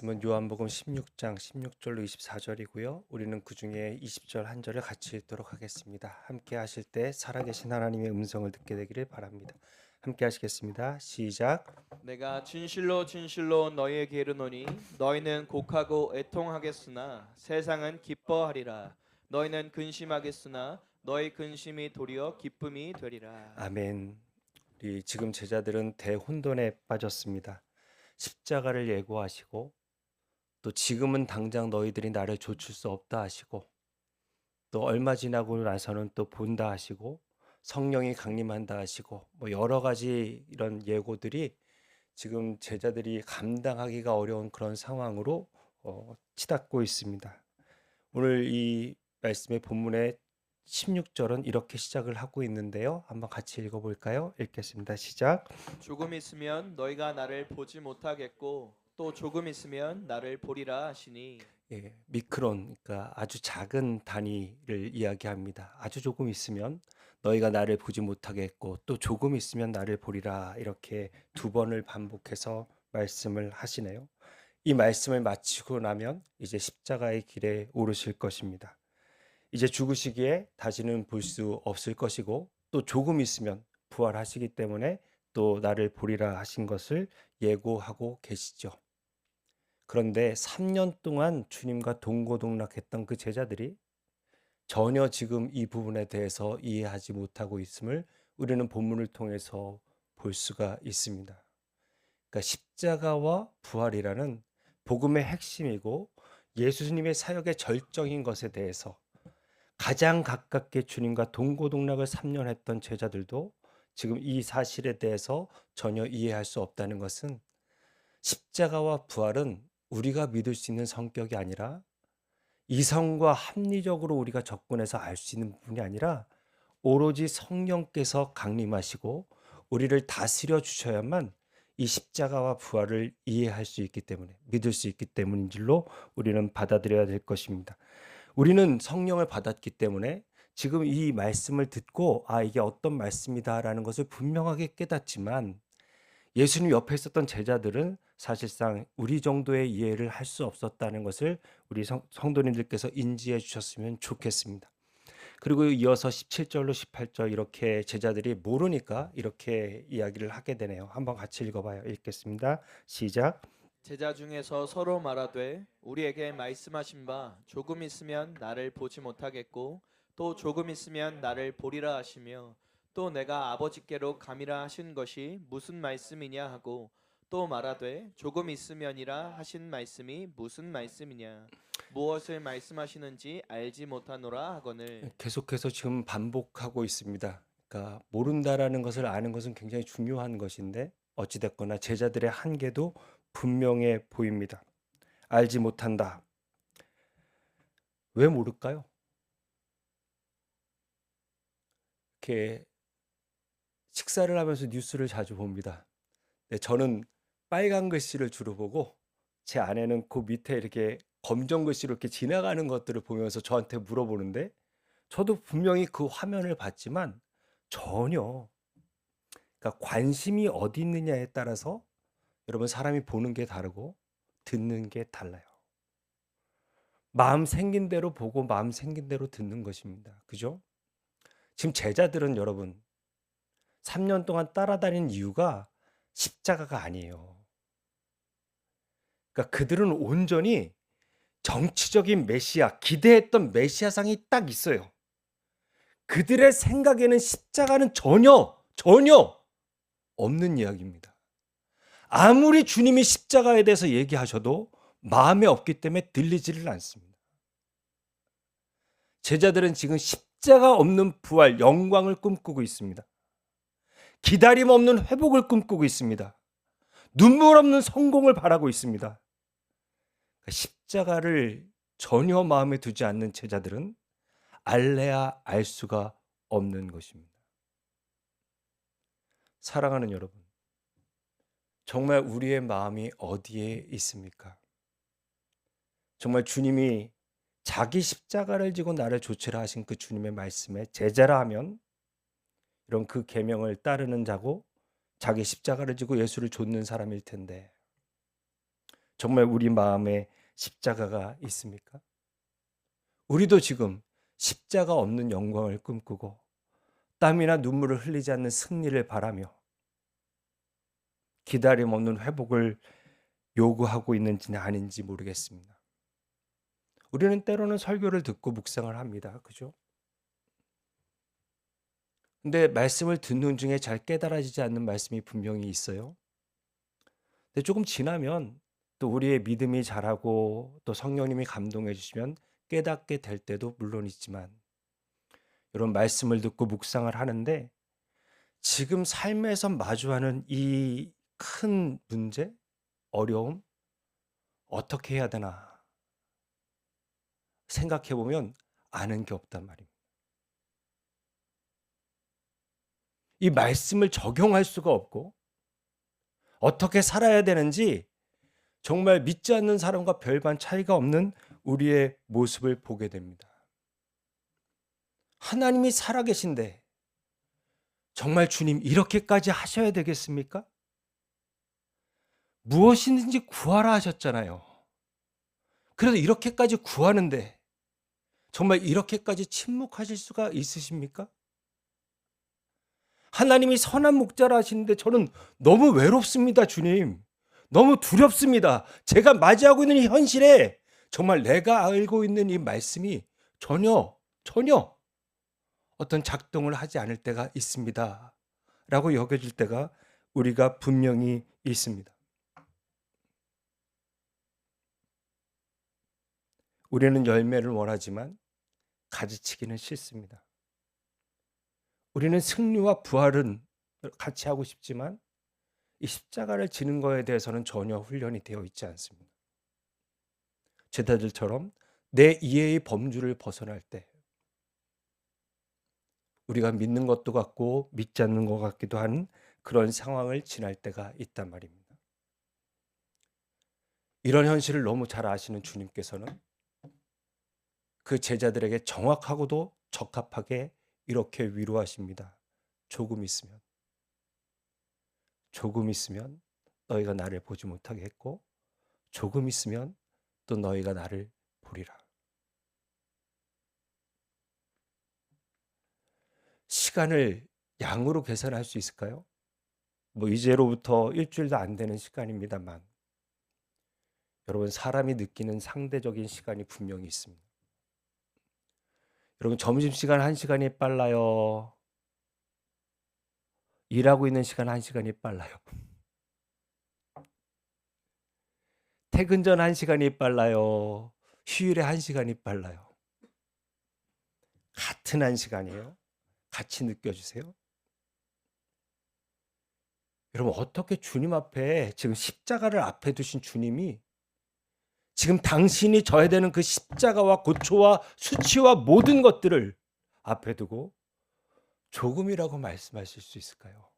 말씀은 요한복음 16장 16절로 24절이고요. 우리는 그중에 20절 한 절을 같이 읽도록 하겠습니다. 함께 하실 때 살아계신 하나님의 음성을 듣게 되기를 바랍니다. 함께 하시겠습니다. 시작. 내가 진실로 진실로 너희에게 이르노니 너희는 곡하고 애통하겠으나 세상은 기뻐하리라. 너희는 근심하겠으나 너희 근심이 도리어 기쁨이 되리라. 아멘. 우리 지금 제자들은 대혼돈에 빠졌습니다. 십자가를 예고하시고 또 지금은 당장 너희들이 나를 좇을 수 없다 하시고 또 얼마 지나고 나서는 또 본다 하시고 성령이 강림한다 하시고 뭐 여러 가지 이런 예고들이 지금 제자들이 감당하기가 어려운 그런 상황으로 치닫고 있습니다. 오늘 이 말씀의 본문의 16절은 이렇게 시작을 하고 있는데요. 한번 같이 읽어볼까요? 읽겠습니다. 시작. 조금 있으면 너희가 나를 보지 못하겠고 또 조금 있으면 나를 보리라 하시니. 예, 미크론, 그러니까 아주 작은 단위를 이야기합니다. 아주 조금 있으면 너희가 나를 보지 못하겠고 또 조금 있으면 나를 보리라 이렇게 두 번을 반복해서 말씀을 하시네요. 이 말씀을 마치고 나면 이제 십자가의 길에 오르실 것입니다. 이제 죽으시기에 다시는 볼 수 없을 것이고 또 조금 있으면 부활하시기 때문에 또 나를 보리라 하신 것을 예고하고 계시죠. 그런데 3년 동안 주님과 동고동락했던 그 제자들이 전혀 지금 이 부분에 대해서 이해하지 못하고 있음을 우리는 본문을 통해서 볼 수가 있습니다. 그러니까 십자가와 부활이라는 복음의 핵심이고 예수님의 사역의 절정인 것에 대해서 가장 가깝게 주님과 동고동락을 3년 했던 제자들도 지금 이 사실에 대해서 전혀 이해할 수 없다는 것은 십자가와 부활은 우리가 믿을 수 있는 성격이 아니라 이성과 합리적으로 우리가 접근해서 알 수 있는 부분이 아니라 오로지 성령께서 강림하시고 우리를 다스려 주셔야만 이 십자가와 부활을 이해할 수 있기 때문에 믿을 수 있기 때문인 줄로 우리는 받아들여야 될 것입니다. 우리는 성령을 받았기 때문에 지금 이 말씀을 듣고 이게 어떤 말씀이다라는 것을 분명하게 깨닫지만 예수님 옆에 있었던 제자들은 사실상 우리 정도의 이해를 할 수 없었다는 것을 우리 성도님들께서 인지해 주셨으면 좋겠습니다. 그리고 이어서 17절로 18절 이렇게 제자들이 모르니까 이렇게 이야기를 하게 되네요. 한번 같이 읽어봐요. 읽겠습니다. 시작. 제자 중에서 서로 말하되 우리에게 말씀하신 바 조금 있으면 나를 보지 못하겠고 또 조금 있으면 나를 보리라 하시며 또 내가 아버지께로 감이라 하신 것이 무슨 말씀이냐 하고 또 말하되 조금 있으면이라 하신 말씀이 무슨 말씀이냐 무엇을 말씀하시는지 알지 못하노라 하거늘. 계속해서 지금 반복하고 있습니다. 그러니까 모른다라는 것을 아는 것은 굉장히 중요한 것인데 어찌됐거나 제자들의 한계도 분명해 보입니다. 알지 못한다. 왜 모를까요? 이렇게 식사를 하면서 뉴스를 자주 봅니다. 네, 저는 빨간 글씨를 주로 보고 제 아내는 그 밑에 이렇게 검정 글씨로 이렇게 지나가는 것들을 보면서 저한테 물어보는데 저도 분명히 그 화면을 봤지만 전혀 그러니까 관심이 어디 있느냐에 따라서 여러분 사람이 보는 게 다르고 듣는 게 달라요. 마음 생긴 대로 보고 마음 생긴 대로 듣는 것입니다. 그죠? 지금 제자들은 여러분 3년 동안 따라다닌 이유가 십자가가 아니에요. 그러니까 그들은 온전히 정치적인 메시아, 기대했던 메시아상이 딱 있어요. 그들의 생각에는 십자가는 전혀 없는 이야기입니다. 아무리 주님이 십자가에 대해서 얘기하셔도 마음에 없기 때문에 들리지를 않습니다. 제자들은 지금 십자가 없는 부활, 영광을 꿈꾸고 있습니다. 기다림 없는 회복을 꿈꾸고 있습니다. 눈물 없는 성공을 바라고 있습니다. 십자가를 전혀 마음에 두지 않는 제자들은 알래야 알 수가 없는 것입니다. 사랑하는 여러분, 정말 우리의 마음이 어디에 있습니까? 정말 주님이 자기 십자가를 지고 나를 좇으라 하신 그 주님의 말씀에 제자라 하면 이런 그 계명을 따르는 자고 자기 십자가를 지고 예수를 좇는 사람일 텐데 정말 우리 마음에 십자가가 있습니까? 우리도 지금 십자가 없는 영광을 꿈꾸고 땀이나 눈물을 흘리지 않는 승리를 바라며 기다림 없는 회복을 요구하고 있는지는 아닌지 모르겠습니다. 우리는 때로는 설교를 듣고 묵상을 합니다. 그죠? 근데 말씀을 듣는 중에 잘 깨달아지지 않는 말씀이 분명히 있어요. 근데 조금 지나면 또 우리의 믿음이 자라고 또 성령님이 감동해 주시면 깨닫게 될 때도 물론 있지만, 이런 말씀을 듣고 묵상을 하는데 지금 삶에서 마주하는 이 큰 문제, 어려움, 어떻게 해야 되나 생각해 보면 아는 게 없단 말입니다. 이 말씀을 적용할 수가 없고 어떻게 살아야 되는지 정말 믿지 않는 사람과 별반 차이가 없는 우리의 모습을 보게 됩니다. 하나님이 살아계신데 정말 주님 이렇게까지 하셔야 되겠습니까? 무엇이든지 구하라 하셨잖아요. 그래도 이렇게까지 구하는데 정말 이렇게까지 침묵하실 수가 있으십니까? 하나님이 선한 목자라 하시는데 저는 너무 외롭습니다, 주님. 너무 두렵습니다. 제가 맞이하고 있는 이 현실에 정말 내가 알고 있는 이 말씀이 전혀 어떤 작동을 하지 않을 때가 있습니다. 라고 여겨질 때가 우리가 분명히 있습니다. 우리는 열매를 원하지만 가지치기는 싫습니다. 우리는 승리와 부활은 같이 하고 싶지만 이 십자가를 지는 거에 대해서는 전혀 훈련이 되어 있지 않습니다. 제자들처럼 내 이해의 범주를 벗어날 때 우리가 믿는 것도 같고 믿지 않는 것 같기도 한 그런 상황을 지날 때가 있단 말입니다. 이런 현실을 너무 잘 아시는 주님께서는 그 제자들에게 정확하고도 적합하게 이렇게 위로하십니다. 조금 있으면 너희가 나를 보지 못하게 했고 조금 있으면 또 너희가 나를 보리라. 시간을 양으로 계산할 수 있을까요? 이제로부터 일주일도 안 되는 시간입니다만 여러분, 사람이 느끼는 상대적인 시간이 분명히 있습니다. 여러분, 점심시간 1시간이 빨라요? 일하고 있는 시간 1시간이 빨라요? 퇴근 전 1시간이 빨라요? 휴일에 1시간이 빨라요? 같은 1시간이에요. 같이 느껴지세요? 여러분, 어떻게 주님 앞에 지금 십자가를 앞에 두신 주님이 지금 당신이 져야 되는 그 십자가와 고초와 수치와 모든 것들을 앞에 두고 조금이라고 말씀하실 수 있을까요?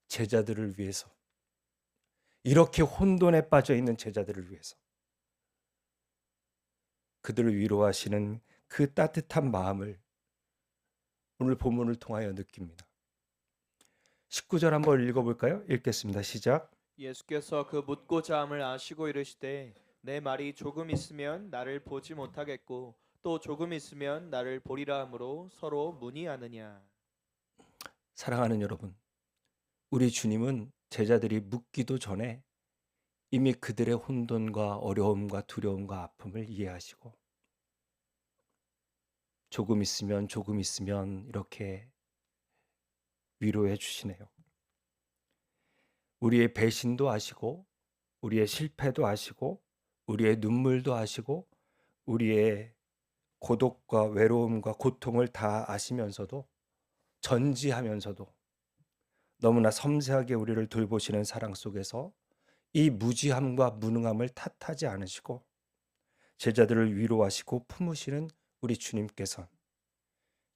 제자들을 위해서, 이렇게 혼돈에 빠져 있는 제자들을 위해서 그들을 위로하시는 그 따뜻한 마음을 오늘 본문을 통하여 느낍니다. 19절 한번 읽어볼까요? 읽겠습니다. 시작. 예수께서 그 묻고자 함을 아시고 이르시되 내 말이 조금 있으면 나를 보지 못하겠고 또 조금 있으면 나를 보리라 함으로 서로 문의하느냐. 사랑하는 여러분, 우리 주님은 제자들이 묻기도 전에 이미 그들의 혼돈과 어려움과 두려움과 아픔을 이해하시고 조금 있으면 이렇게 위로해 주시네요. 우리의 배신도 아시고 우리의 실패도 아시고 우리의 눈물도 아시고 우리의 고독과 외로움과 고통을 다 아시면서도 전지하면서도 너무나 섬세하게 우리를 돌보시는 사랑 속에서 이 무지함과 무능함을 탓하지 않으시고 제자들을 위로하시고 품으시는 우리 주님께서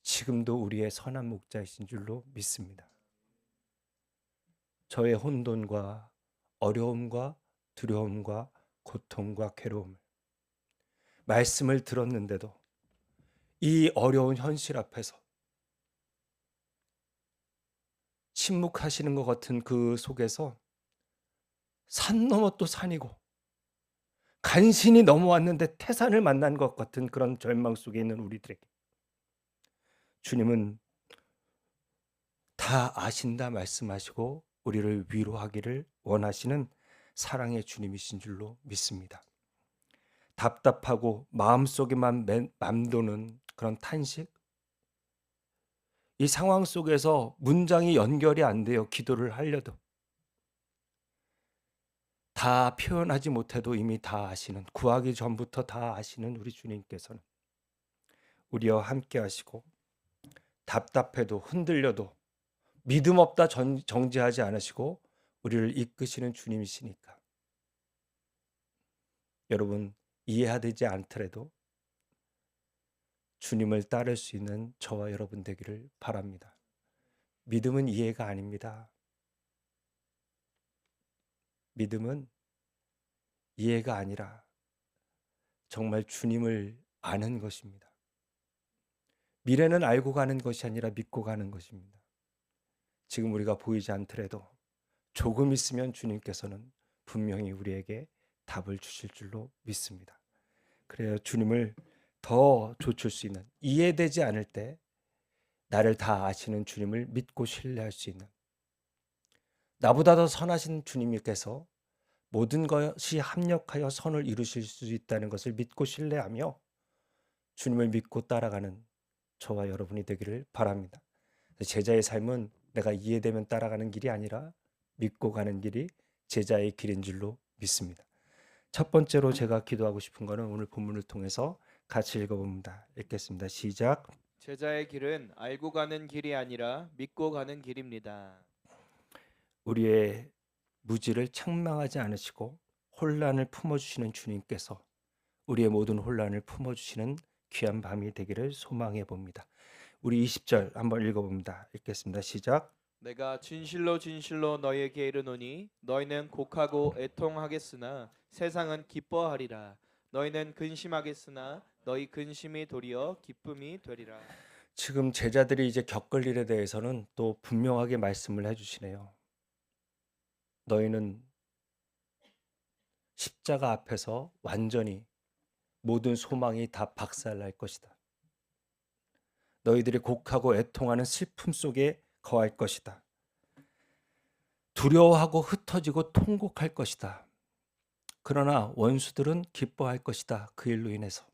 지금도 우리의 선한 목자이신 줄로 믿습니다. 저의 혼돈과 어려움과 두려움과 고통과 괴로움을 말씀을 들었는데도 이 어려운 현실 앞에서 침묵하시는 것 같은 그 속에서 산 넘어 또 산이고 간신히 넘어왔는데 태산을 만난 것 같은 그런 절망 속에 있는 우리들에게 주님은 다 아신다 말씀하시고 우리를 위로하기를 원하시는 사랑의 주님이신 줄로 믿습니다. 답답하고 마음속에만 맴도는 그런 탄식, 이 상황 속에서 문장이 연결이 안 돼요. 기도를 하려도 다 표현하지 못해도 이미 다 아시는, 구하기 전부터 다 아시는 우리 주님께서는 우리와 함께 하시고 답답해도 흔들려도 믿음 없다 정지하지 않으시고 우리를 이끄시는 주님이시니까 여러분, 이해되지 않더라도 주님을 따를 수 있는 저와 여러분 되기를 바랍니다. 믿음은 이해가 아닙니다. 믿음은 이해가 아니라 정말 주님을 아는 것입니다. 미래는 알고 가는 것이 아니라 믿고 가는 것입니다. 지금 우리가 보이지 않더라도 조금 있으면 주님께서는 분명히 우리에게 답을 주실 줄로 믿습니다. 그래야 주님을 더 좇을 수 있는, 이해되지 않을 때 나를 다 아시는 주님을 믿고 신뢰할 수 있는, 나보다 더 선하신 주님께서 모든 것이 합력하여 선을 이루실 수 있다는 것을 믿고 신뢰하며 주님을 믿고 따라가는 저와 여러분이 되기를 바랍니다. 제자의 삶은 내가 이해되면 따라가는 길이 아니라 믿고 가는 길이 제자의 길인 줄로 믿습니다. 첫 번째로 제가 기도하고 싶은 것은 오늘 본문을 통해서 같이 읽어봅니다. 읽겠습니다. 시작. 제자의 길은 알고 가는 길이 아니라 믿고 가는 길입니다. 우리의 무지를 책망하지 않으시고 혼란을 품어주시는 주님께서 우리의 모든 혼란을 품어주시는 귀한 밤이 되기를 소망해 봅니다. 우리 20절 한번 읽어봅니다. 읽겠습니다. 시작. 내가 진실로 진실로 너희에게 이르노니 너희는 곡하고 애통하겠으나 세상은 기뻐하리라. 너희는 근심하겠으나 너희 근심이 도리어 기쁨이 되리라. 지금 제자들이 이제 겪을 일에 대해서는 또 분명하게 말씀을 해주시네요. 너희는 십자가 앞에서 완전히 모든 소망이 다 박살날 것이다. 너희들이 곡하고 애통하는 슬픔 속에 거할 것이다. 두려워하고 흩어지고 통곡할 것이다. 그러나 원수들은 기뻐할 것이다. 그 일로 인해서.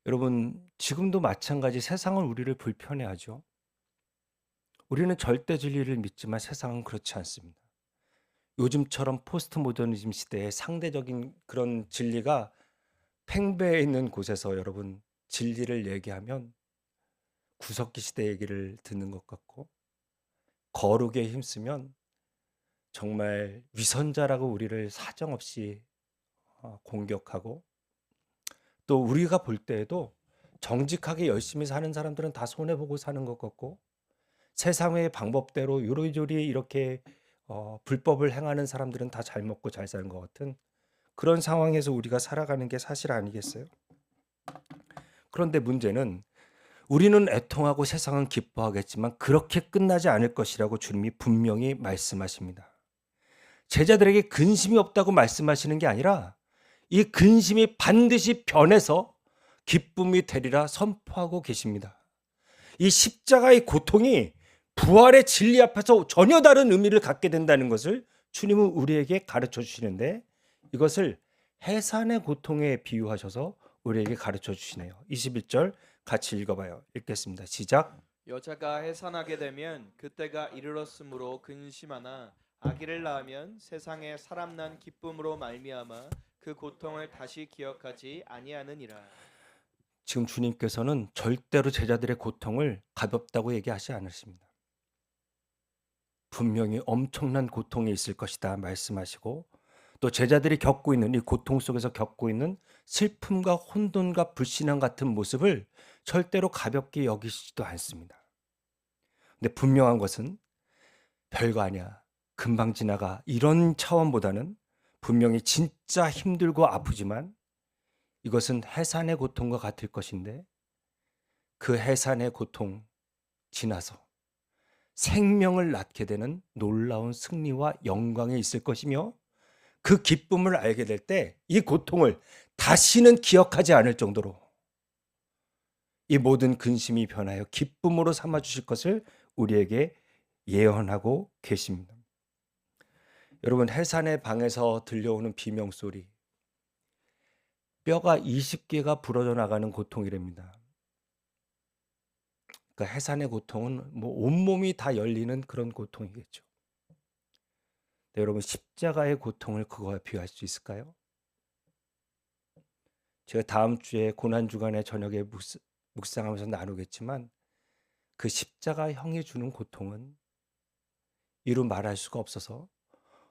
여러분, 지금도 마찬가지 세상은 우리를 불편해하죠. 우리는 절대 진리를 믿지만 세상은 그렇지 않습니다. 요즘처럼 포스트 모더니즘 시대에 상대적인 그런 진리가 팽배해 있는 곳에서 여러분 진리를 얘기하면 구석기 시대 얘기를 듣는 것 같고 거룩에 힘쓰면 정말 위선자라고 우리를 사정없이 공격하고 또 우리가 볼 때에도 정직하게 열심히 사는 사람들은 다 손해보고 사는 것 같고 세상의 방법대로 요리조리 이렇게 불법을 행하는 사람들은 다 잘 먹고 잘 사는 것 같은 그런 상황에서 우리가 살아가는 게 사실 아니겠어요? 그런데 문제는 우리는 애통하고 세상은 기뻐하겠지만 그렇게 끝나지 않을 것이라고 주님이 분명히 말씀하십니다. 제자들에게 근심이 없다고 말씀하시는 게 아니라 이 근심이 반드시 변해서 기쁨이 되리라 선포하고 계십니다. 이 십자가의 고통이 부활의 진리 앞에서 전혀 다른 의미를 갖게 된다는 것을 주님은 우리에게 가르쳐 주시는데 이것을 해산의 고통에 비유하셔서 우리에게 가르쳐 주시네요. 21절 같이 읽어봐요. 읽겠습니다. 시작. 여자가 해산하게 되면 그때가 이르렀으므로 근심하나 아기를 낳으면 세상에 사람 난 기쁨으로 말미암아 그 고통을 다시 기억하지 아니하느니라. 지금 주님께서는 절대로 제자들의 고통을 가볍다고 얘기하지 않으십니다. 분명히 엄청난 고통이 있을 것이다 말씀하시고 또 제자들이 겪고 있는 이 고통 속에서 겪고 있는 슬픔과 혼돈과 불신앙 같은 모습을 절대로 가볍게 여기시지도 않습니다. 근데 분명한 것은 별거 아니야. 금방 지나가. 이런 차원보다는 분명히 진짜 힘들고 아프지만 이것은 해산의 고통과 같을 것인데 그 해산의 고통 지나서 생명을 낳게 되는 놀라운 승리와 영광이 있을 것이며, 그 기쁨을 알게 될 때 이 고통을 다시는 기억하지 않을 정도로 이 모든 근심이 변하여 기쁨으로 삼아 주실 것을 우리에게 예언하고 계십니다. 여러분, 해산의 방에서 들려오는 비명 소리, 뼈가 20개가 부러져 나가는 고통이랍니다. 그러니까 해산의 고통은 뭐 온몸이 다 열리는 그런 고통이겠죠. 네, 여러분, 십자가의 고통을 그거와 비유할 수 있을까요? 제가 다음 주에 고난주간에 저녁에 묵상하면서 나누겠지만, 그 십자가형이 주는 고통은 이루 말할 수가 없어서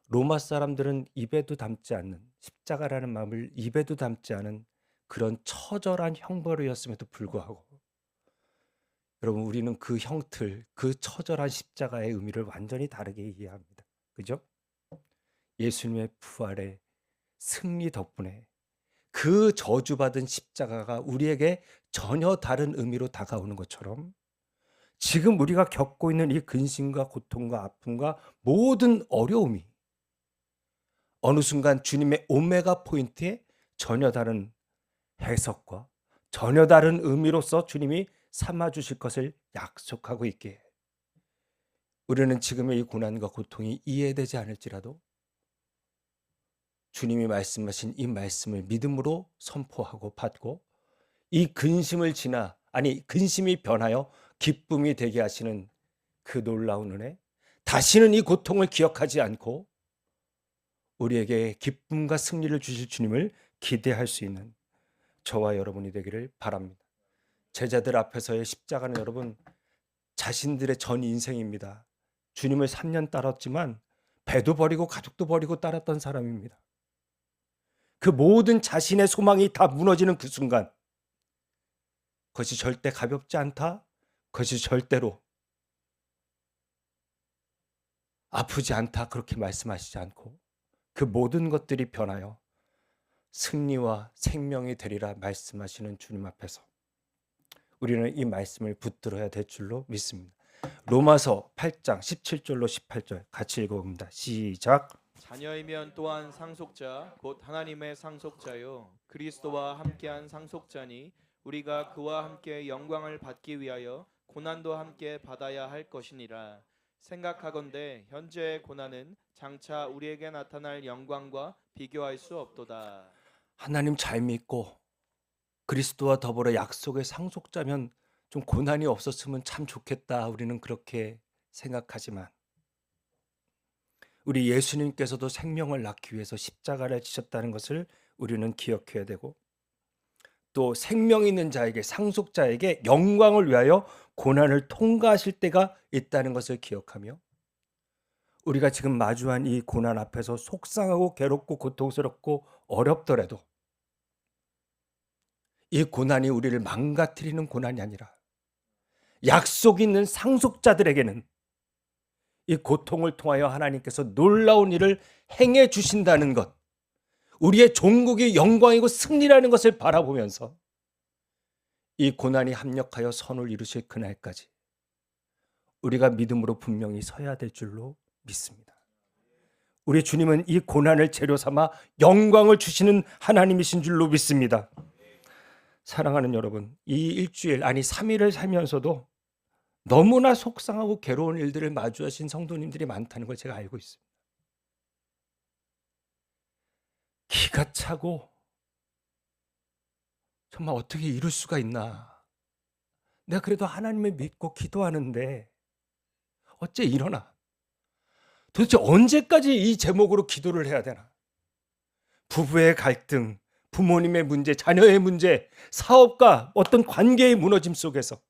로마 사람들은 입에도 담지 않는, 십자가라는 마음을 입에도 담지 않은 그런 처절한 형벌이었음에도 불구하고, 여러분, 우리는 그 형틀, 그 처절한 십자가의 의미를 완전히 다르게 이해합니다. 그죠? 예수님의 부활의 승리 덕분에 그 저주받은 십자가가 우리에게 전혀 다른 의미로 다가오는 것처럼, 지금 우리가 겪고 있는 이 근심과 고통과 아픔과 모든 어려움이 어느 순간 주님의 오메가 포인트에 전혀 다른 해석과 전혀 다른 의미로서 주님이 삼아 주실 것을 약속하고 있기에, 우리는 지금의 이 고난과 고통이 이해되지 않을지라도 주님이 말씀하신 이 말씀을 믿음으로 선포하고 받고, 이 근심을 근심이 변하여 기쁨이 되게 하시는 그 놀라운 은혜, 다시는 이 고통을 기억하지 않고 우리에게 기쁨과 승리를 주실 주님을 기대할 수 있는 저와 여러분이 되기를 바랍니다. 제자들 앞에서의 십자가는 여러분, 자신들의 전 인생입니다. 주님을 3년 따랐지만 배도 버리고 가족도 버리고 따랐던 사람입니다. 그 모든 자신의 소망이 다 무너지는 그 순간, 그것이 절대 가볍지 않다, 그것이 절대로 아프지 않다, 그렇게 말씀하시지 않고 그 모든 것들이 변하여 승리와 생명이 되리라 말씀하시는 주님 앞에서 우리는 이 말씀을 붙들어야 될 줄로 믿습니다. 로마서 8장 17절로 18절 같이 읽어봅니다. 시작. 자녀이면 또한 상속자 곧 하나님의 상속자요 그리스도와 함께한 상속자니 우리가 그와 함께 영광을 받기 위하여 고난도 함께 받아야 할 것이니라. 생각하건대 현재의 고난은 장차 우리에게 나타날 영광과 비교할 수 없도다. 하나님 잘 믿고 그리스도와 더불어 약속의 상속자면 좀 고난이 없었으면 참 좋겠다, 우리는 그렇게 생각하지만, 우리 예수님께서도 생명을 낳기 위해서 십자가를 지셨다는 것을 우리는 기억해야 되고, 또 생명 있는 자에게, 상속자에게 영광을 위하여 고난을 통과하실 때가 있다는 것을 기억하며, 우리가 지금 마주한 이 고난 앞에서 속상하고 괴롭고 고통스럽고 어렵더라도 이 고난이 우리를 망가뜨리는 고난이 아니라 약속 있는 상속자들에게는 이 고통을 통하여 하나님께서 놀라운 일을 행해 주신다는 것, 우리의 종국이 영광이고 승리라는 것을 바라보면서 이 고난이 합력하여 선을 이루실 그날까지 우리가 믿음으로 분명히 서야 될 줄로 믿습니다. 우리 주님은 이 고난을 재료 삼아 영광을 주시는 하나님이신 줄로 믿습니다. 사랑하는 여러분, 이 일주일, 아니 3일을 살면서도 너무나 속상하고 괴로운 일들을 마주하신 성도님들이 많다는 걸 제가 알고 있습니다. 기가 차고 정말 어떻게 이럴 수가 있나. 내가 그래도 하나님을 믿고 기도하는데 어째 이러나. 도대체 언제까지 이 제목으로 기도를 해야 되나. 부부의 갈등, 부모님의 문제, 자녀의 문제, 사업과 어떤 관계의 무너짐 속에서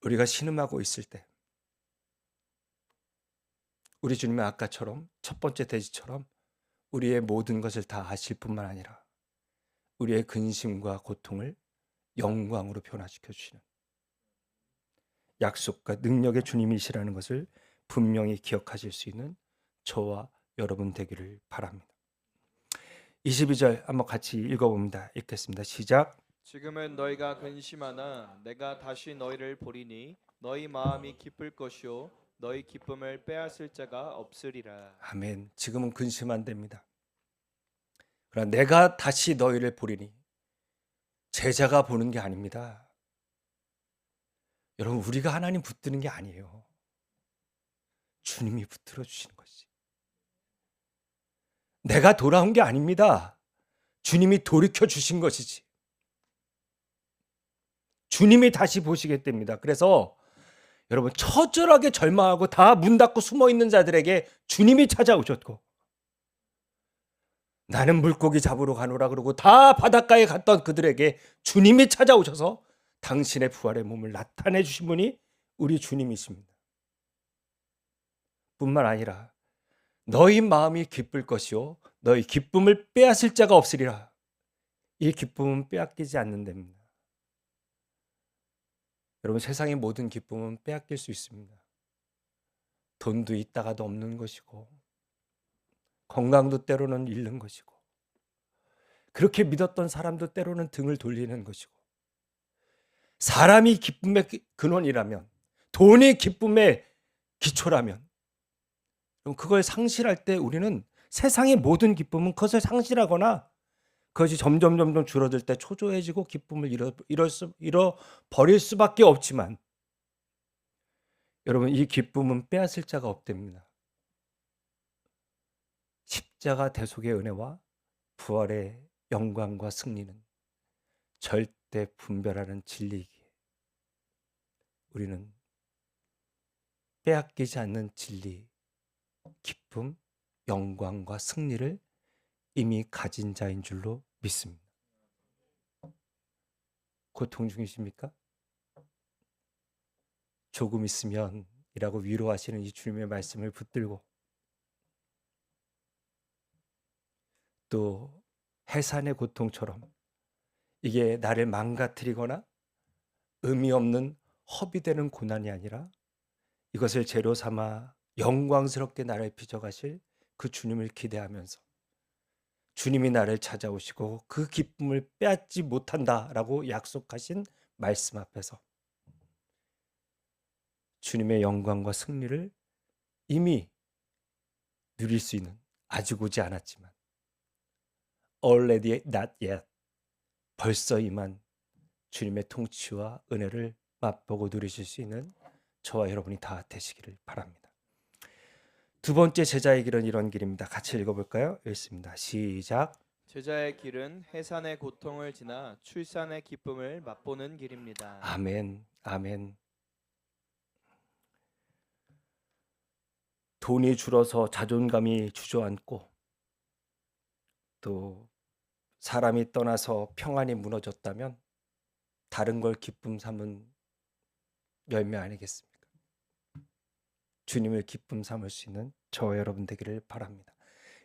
우리가 신음하고 있을 때 우리 주님의 아까처럼 첫 번째 돼지처럼 우리의 모든 것을 다 아실 뿐만 아니라 우리의 근심과 고통을 영광으로 변화시켜 주시는 약속과 능력의 주님이시라는 것을 분명히 기억하실 수 있는 저와 여러분 되기를 바랍니다. 22절 한번 같이 읽어봅니다. 읽겠습니다. 시작. 지금은 너희가 근심하나 내가 다시 너희를 보리니 너희 마음이 기쁠 것이요 너희 기쁨을 빼앗을 자가 없으리라. 아멘. 지금은 근심 안 됩니다. 그러나 내가 다시 너희를 보리니 제자가 보는 게 아닙니다. 여러분, 우리가 하나님 붙드는 게 아니에요. 주님이 붙들어 주시는 것이. 내가 돌아온 게 아닙니다. 주님이 돌이켜 주신 것이지. 주님이 다시 보시겠답니다. 그래서 여러분, 처절하게 절망하고 다 문 닫고 숨어 있는 자들에게 주님이 찾아오셨고, 나는 물고기 잡으러 가노라 그러고 다 바닷가에 갔던 그들에게 주님이 찾아오셔서 당신의 부활의 몸을 나타내 주신 분이 우리 주님이십니다. 뿐만 아니라 너희 마음이 기쁠 것이요 너희 기쁨을 빼앗을 자가 없으리라. 이 기쁨은 빼앗기지 않는답니다. 여러분, 세상의 모든 기쁨은 빼앗길 수 있습니다. 돈도 있다가도 없는 것이고, 건강도 때로는 잃는 것이고, 그렇게 믿었던 사람도 때로는 등을 돌리는 것이고, 사람이 기쁨의 근원이라면, 돈이 기쁨의 기초라면, 그럼 그걸 상실할 때 우리는 세상의 모든 기쁨은 그것을 상실하거나 그것이 점점 줄어들 때 초조해지고 기쁨을 잃어버릴 수밖에 없지만, 여러분, 이 기쁨은 빼앗을 자가 없답니다. 십자가 대속의 은혜와 부활의 영광과 승리는 절대 분별하는 진리이기에 우리는 빼앗기지 않는 진리, 기쁨, 영광과 승리를 이미 가진 자인 줄로 믿습니다. 고통 중이십니까? 조금 있으면 이라고 위로하시는 이 주님의 말씀을 붙들고, 또 해산의 고통처럼 이게 나를 망가뜨리거나 의미 없는 허비되는 고난이 아니라 이것을 재료 삼아 영광스럽게 나를 빚어가실 그 주님을 기대하면서 주님이 나를 찾아오시고 그 기쁨을 빼앗지 못한다라고 약속하신 말씀 앞에서 주님의 영광과 승리를 이미 누릴 수 있는, 아직 오지 않았지만 already not yet, 벌써 임한 주님의 통치와 은혜를 맛보고 누리실 수 있는 저와 여러분이 다 되시기를 바랍니다. 두 번째 제자의 길은 이런 길입니다. 같이 읽어볼까요? 읽습니다. 시작. 제자의 길은 해산의 고통을 지나 출산의 기쁨을 맛보는 길입니다. 아멘, 아멘. 돈이 줄어서 자존감이 주저앉고, 또 사람이 떠나서 평안이 무너졌다면 다른 걸 기쁨 삼은 열매 아니겠습니까? 주님을 기쁨 삼을 수 있는 저와 여러분 되기를 바랍니다.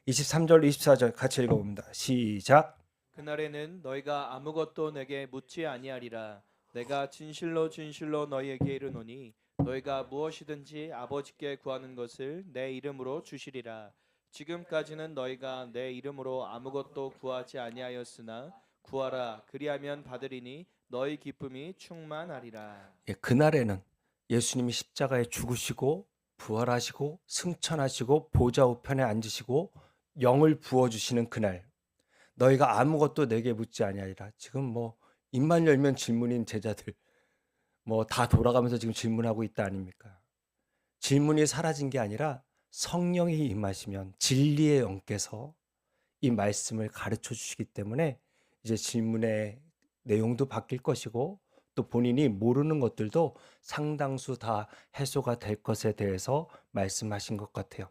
23절 24절 같이 읽어봅니다. 시작. 그날에는 너희가 아무것도 내게 묻지 아니하리라. 내가 진실로 진실로 너희에게 이르노니 너희가 무엇이든지 아버지께 구하는 것을 내 이름으로 주시리라. 지금까지는 너희가 내 이름으로 아무것도 구하지 아니하였으나 구하라 그리하면 받으리니 너희 기쁨이 충만하리라. 그날에는 예수님이 십자가에 죽으시고 부활하시고 승천하시고 보좌 우편에 앉으시고 영을 부어주시는 그날, 너희가 아무것도 내게 묻지 아니하리라. 지금 뭐 입만 열면 질문인 제자들 뭐 다 돌아가면서 지금 질문하고 있다 아닙니까? 질문이 사라진 게 아니라 성령이 임하시면 진리의 영께서 이 말씀을 가르쳐 주시기 때문에 이제 질문의 내용도 바뀔 것이고, 또 본인이 모르는 것들도 상당수 다 해소가 될 것에 대해서 말씀하신 것 같아요.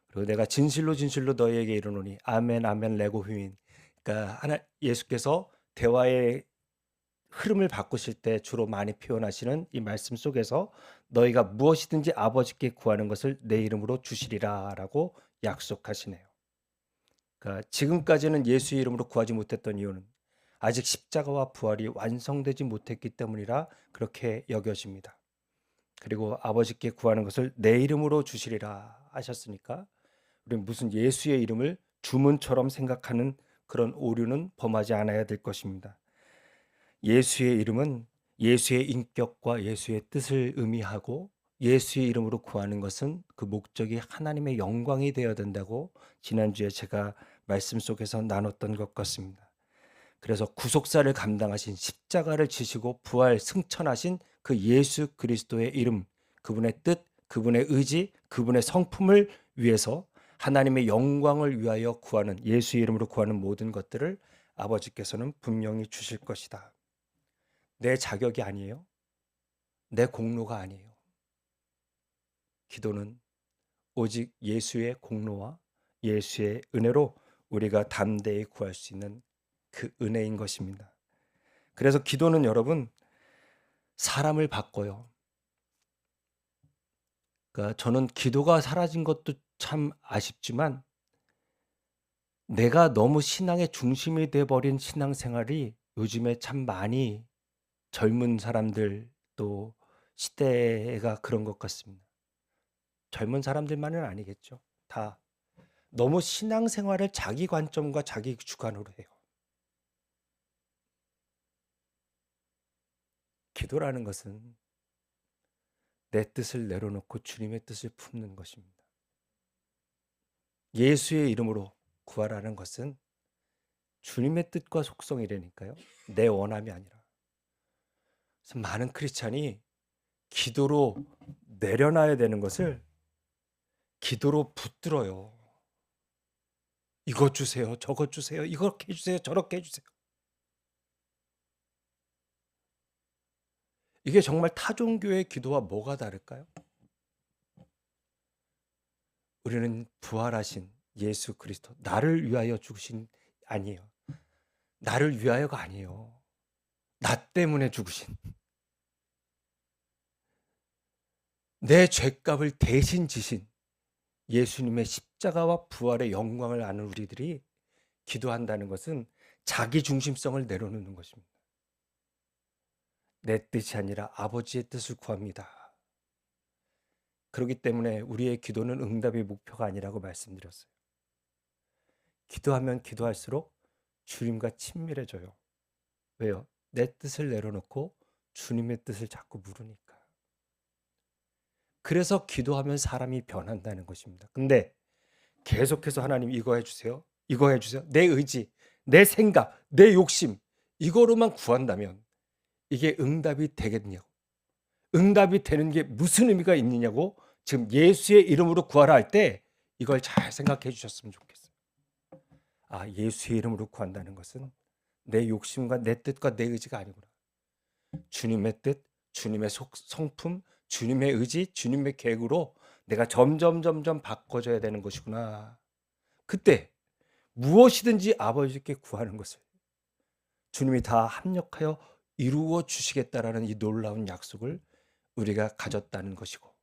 그리고 내가 진실로 진실로 너희에게 이르노니 아멘 아멘 레고 휘민. 그러니까 예수께서 대화의 흐름을 바꾸실 때 주로 많이 표현하시는 이 말씀 속에서 너희가 무엇이든지 아버지께 구하는 것을 내 이름으로 주시리라라고 약속하시네요. 그러니까 지금까지는 예수의 이름으로 구하지 못했던 이유는 아직 십자가와 부활이 완성되지 못했기 때문이라 그렇게 여겨집니다. 그리고 아버지께 구하는 것을 내 이름으로 주시리라 하셨으니까 우리는 무슨 예수의 이름을 주문처럼 생각하는 그런 오류는 범하지 않아야 될 것입니다. 예수의 이름은 예수의 인격과 예수의 뜻을 의미하고 예수의 이름으로 구하는 것은 그 목적이 하나님의 영광이 되어야 된다고 지난주에 제가 말씀 속에서 나눴던 것 같습니다. 그래서 구속사를 감당하신 십자가를 지시고 부활 승천하신 그 예수 그리스도의 이름, 그분의 뜻, 그분의 의지, 그분의 성품을 위해서 하나님의 영광을 위하여 구하는 예수의 이름으로 구하는 모든 것들을 아버지께서는 분명히 주실 것이다. 내 자격이 아니에요. 내 공로가 아니에요. 기도는 오직 예수의 공로와 예수의 은혜로 우리가 담대히 구할 수 있는 그 은혜인 것입니다. 그래서 기도는 여러분 사람을 바꿔요. 그러니까 저는 기도가 사라진 것도 참 아쉽지만 내가 너무 신앙의 중심이 돼버린 신앙생활이 요즘에 참 많이 젊은 사람들 또 시대가 그런 것 같습니다. 젊은 사람들만은 아니겠죠. 다 너무 신앙생활을 자기 관점과 자기 주관으로 해요. 기도라는 것은 내 뜻을 내려놓고 주님의 뜻을 품는 것입니다. 예수의 이름으로 구하라는 것은 주님의 뜻과 속성이라니까요. 내 원함이 아니라. 그래서 많은 크리스찬이 기도로 내려놔야 되는 것을 기도로 붙들어요. 이것 주세요. 저것 주세요. 이렇게 해주세요. 저렇게 해주세요. 이게 정말 타종교의 기도와 뭐가 다를까요? 우리는 부활하신 예수 그리스도, 나를 위하여 죽으신 아니에요. 나를 위하여가 아니에요. 나 때문에 죽으신, 내 죄값을 대신 지신 예수님의 십자가와 부활의 영광을 아는 우리들이 기도한다는 것은 자기 중심성을 내려놓는 것입니다. 내 뜻이 아니라 아버지의 뜻을 구합니다. 그렇기 때문에 우리의 기도는 응답의 목표가 아니라고 말씀드렸어요. 기도하면 기도할수록 주님과 친밀해져요. 왜요? 내 뜻을 내려놓고 주님의 뜻을 자꾸 물으니까. 그래서 기도하면 사람이 변한다는 것입니다. 근데 계속해서 하나님 이거 해주세요. 이거 해주세요. 내 의지, 내 생각, 내 욕심 이거로만 구한다면 이게 응답이 되겠냐고. 응답이 되는 게 무슨 의미가 있느냐고 지금 예수의 이름으로 구하라 할 때 이걸 잘 생각해 주셨으면 좋겠어요. 아, 예수의 이름으로 구한다는 것은 내 욕심과 내 뜻과 내 의지가 아니구나. 주님의 뜻, 주님의 성품, 주님의 의지, 주님의 계획으로 내가 점점 바꿔져야 되는 것이구나. 그때 무엇이든지 아버지께 구하는 것을 주님이 다 합력하여 이루어 주시겠다라는 이 놀라운 약속을 우리가 가졌다는 것이고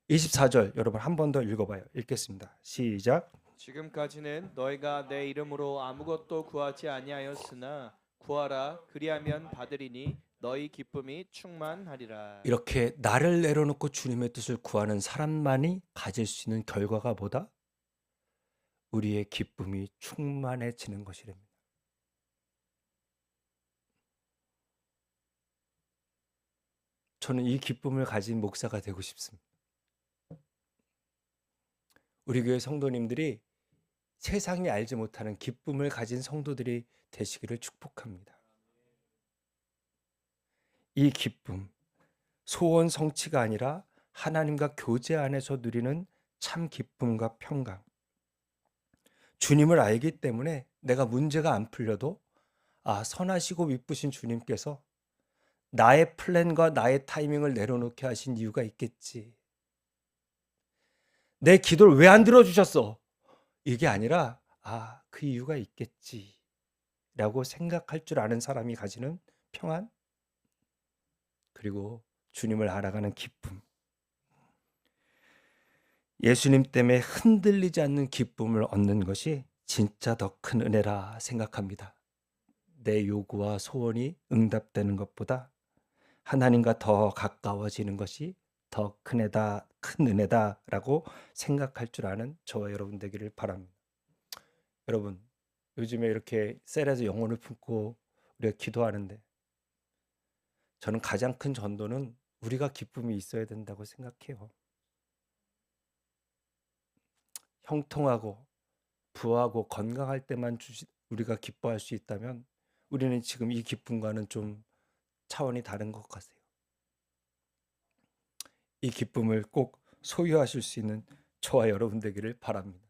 24절 여러분 한 번 더 읽어봐요. 읽겠습니다. 시작. 지금까지는 너희가 내 이름으로 아무것도 구하지 아니하였으나 구하라 그리하면 받으리니 너희 기쁨이 충만하리라. 이렇게 나를 내려놓고 주님의 뜻을 구하는 사람만이 가질 수 있는 결과가 뭐다? 우리의 기쁨이 충만해지는 것이랍니다. 저는 이 기쁨을 가진 목사가 되고 싶습니다. 우리 교회 성도님들이 세상이 알지 못하는 기쁨을 가진 성도들이 되시기를 축복합니다. 이 기쁨, 소원 성취가 아니라 하나님과 교제 안에서 누리는 참 기쁨과 평강. 주님을 알기 때문에 내가 문제가 안 풀려도 선하시고 미쁘신 주님께서 나의 플랜과 나의 타이밍을 내려놓게 하신 이유가 있겠지. 내 기도를 왜 안 들어주셨어? 이게 아니라 그 이유가 있겠지 라고 생각할 줄 아는 사람이 가지는 평안, 그리고 주님을 알아가는 기쁨. 예수님 때문에 흔들리지 않는 기쁨을 얻는 것이 진짜 더 큰 은혜라 생각합니다. 내 요구와 소원이 응답되는 것보다 하나님과 더 가까워지는 것이 더 큰 은혜다라고 생각할 줄 아는 저와 여러분 되기를 바랍니다. 여러분, 요즘에 이렇게 셀에서 영혼을 품고 우리가 기도하는데 저는 가장 큰 전도는 우리가 기쁨이 있어야 된다고 생각해요. 형통하고 부하고 건강할 때만 우리가 기뻐할 수 있다면 우리는 지금 이 기쁨과는 좀 차원이 다른 것 같아요. 이 기쁨을 꼭 소유하실 수 있는 저와 여러분 되기를 바랍니다.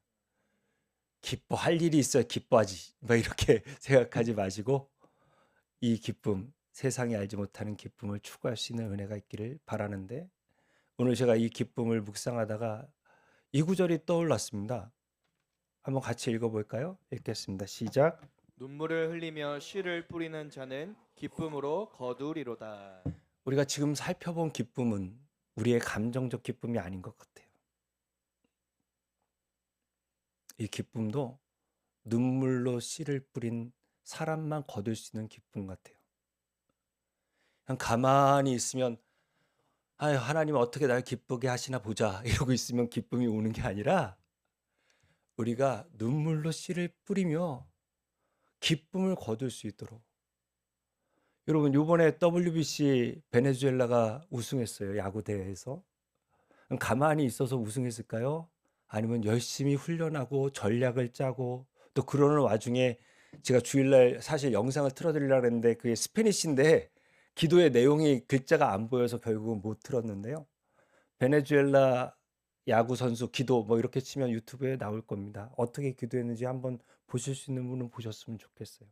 기뻐할 일이 있어야 기뻐하지 뭐 이렇게 생각하지 마시고 이 기쁨, 세상이 알지 못하는 기쁨을 추구할 수 있는 은혜가 있기를 바라는데, 오늘 제가 이 기쁨을 묵상하다가 이 구절이 떠올랐습니다. 한번 같이 읽어볼까요? 읽겠습니다. 시작. 눈물을 흘리며 씨를 뿌리는 자는 기쁨으로 거두리로다. 우리가 지금 살펴본 기쁨은 우리의 감정적 기쁨이 아닌 것 같아요. 이 기쁨도 눈물로 씨를 뿌린 사람만 거둘 수 있는 기쁨 같아요. 그냥 가만히 있으면 아유, 하나님 어떻게 날 기쁘게 하시나 보자 이러고 있으면 기쁨이 오는 게 아니라 우리가 눈물로 씨를 뿌리며 기쁨을 거둘 수 있도록. 여러분, 요번에 WBC 베네수엘라가 우승했어요. 야구 대회에서. 가만히 있어서 우승했을까요? 아니면 열심히 훈련하고 전략을 짜고 또 그러는 와중에, 제가 주일날 사실 영상을 틀어드리려고 했는데 그게 스페니쉬인데 기도의 내용이 글자가 안 보여서 결국은 못 틀었는데요. 베네수엘라 야구 선수 기도 뭐 이렇게 치면 유튜브에 나올 겁니다. 어떻게 기도했는지 한번 보실 수 있는 분은 보셨으면 좋겠어요.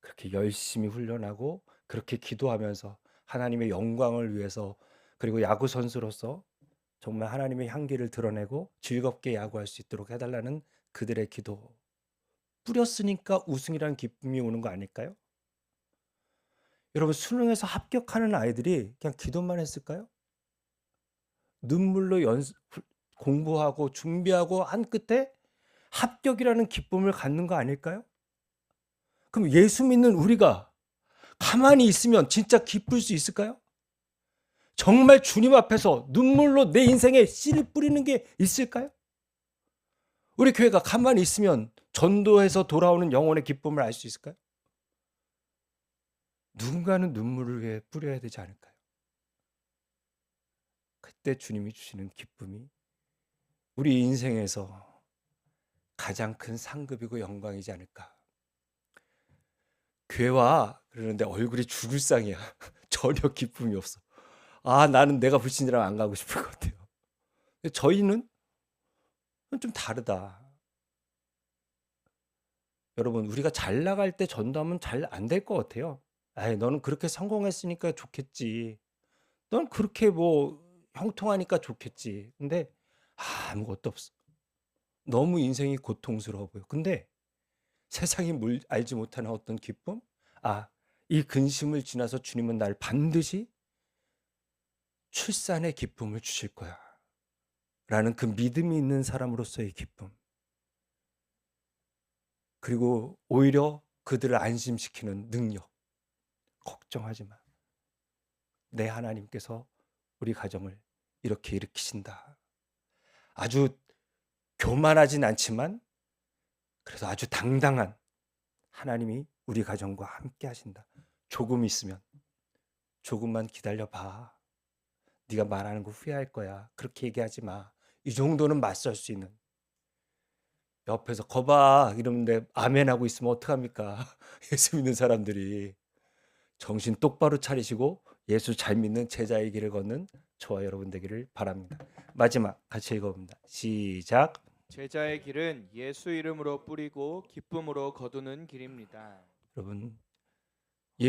그렇게 열심히 훈련하고 그렇게 기도하면서 하나님의 영광을 위해서, 그리고 야구 선수로서 정말 하나님의 향기를 드러내고 즐겁게 야구할 수 있도록 해달라는 그들의 기도. 뿌렸으니까 우승이라는 기쁨이 오는 거 아닐까요? 여러분, 수능에서 합격하는 아이들이 그냥 기도만 했을까요? 눈물로 공부하고 준비하고 한 끝에 합격이라는 기쁨을 갖는 거 아닐까요? 그럼 예수 믿는 우리가 가만히 있으면 진짜 기쁠 수 있을까요? 정말 주님 앞에서 눈물로 내 인생에 씨를 뿌리는 게 있을까요? 우리 교회가 가만히 있으면 전도해서 돌아오는 영혼의 기쁨을 알 수 있을까요? 누군가는 눈물을 위해 뿌려야 되지 않을까요? 그때 주님이 주시는 기쁨이 우리 인생에서 가장 큰 상급이고 영광이지 않을까. 교회와 그러는데 얼굴이 죽을 상이야. 전혀 기쁨이 없어. 아, 나는 내가 불신이라면 안 가고 싶을 것 같아요. 저희는 좀 다르다. 여러분, 우리가 잘 나갈 때 전도하면 잘 안 될 것 같아요. 아이, 너는 그렇게 성공했으니까 좋겠지. 넌 그렇게 뭐 형통하니까 좋겠지. 근데 아무것도 없어. 너무 인생이 고통스러워 보여. 근데 세상이 알지 못하는 어떤 기쁨? 아, 이 근심을 지나서 주님은 날 반드시 출산의 기쁨을 주실 거야. 라는 그 믿음이 있는 사람으로서의 기쁨. 그리고 오히려 그들을 안심시키는 능력. 걱정하지 마. 내 하나님께서 우리 가정을 이렇게 일으키신다. 아주 교만하진 않지만 그래도 아주 당당한 하나님이 우리 가정과 함께 하신다. 조금 있으면, 조금만 기다려봐. 네가 말하는 거 후회할 거야. 그렇게 얘기하지 마. 이 정도는 맞설 수 있는. 옆에서 거봐 이러는데 아멘하고 있으면 어떡합니까? 예수 믿는 사람들이. 정신 똑바로 차리시고 예수 잘 믿는 제자의 길을 걷는 저와 여러분 되기를 바랍니다. 마지막 같이 읽어봅니다. 시작. 제자의 길은 예수 이름으로 뿌리고 기쁨으로 거두는 길입니다. 여러분,